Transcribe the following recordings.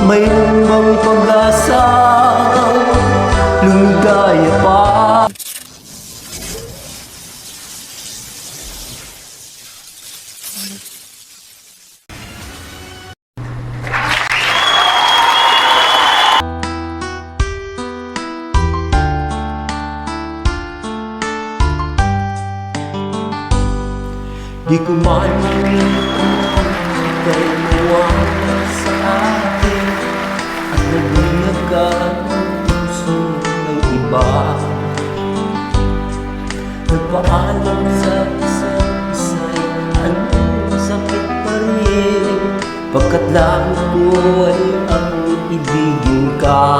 Mayroon bang pag-asa lumigaya pa? Di ko man ika'y nawala sa akin at nagbilagan ang puso ng iba. Nagpaalam sa isa't isa'y anong sakit pa rin, pagkat lang ko ay ang ibigin ka.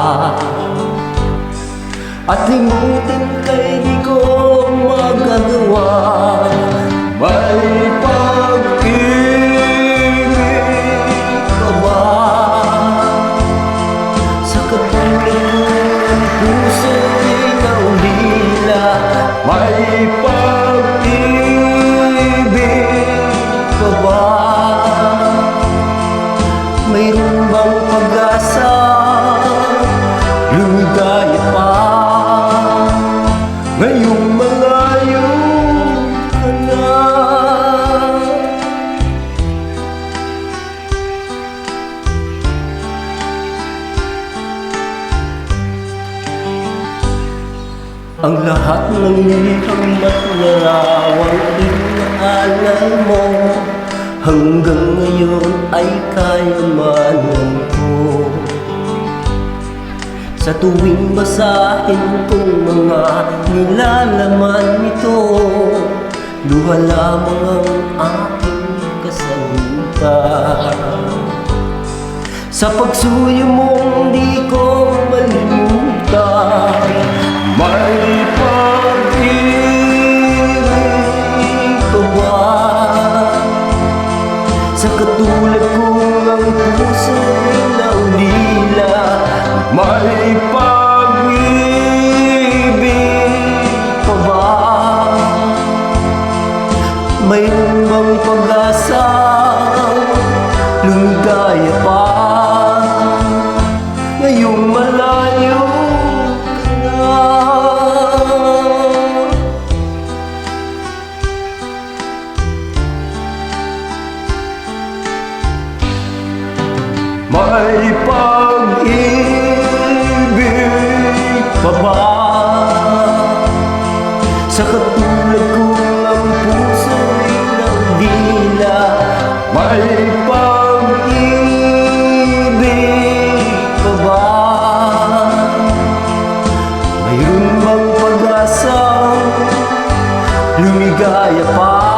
At limutin kay di ko magagawa. May pag-ibig ka ba sa katulad ng puso'y naulila? May pag-ibig ka ba? Mayroon bang pag-asa lumigaya pa ngayong malayo ka na? Ang lahat ng liham at larawang inaalay mo hanggang ngayon ay kayamanan ko. Sa tuwing basahin kong mga nilalaman nito, luha lamang ang aking kasagutan. Sa pagsuyo mong di ko malimutan, may pag-ibig ka ba sa katulad kong ang puso'y naulila? May pag-ibig ka ba? Mayroon bang pag-asa lumigaya pa ngayong malayo ka na? May pag-ibig pa ba sa katulad kong ang puso'y naulila? May pag-ibig pa ba? Mayroon bang pag-asa lumigaya pa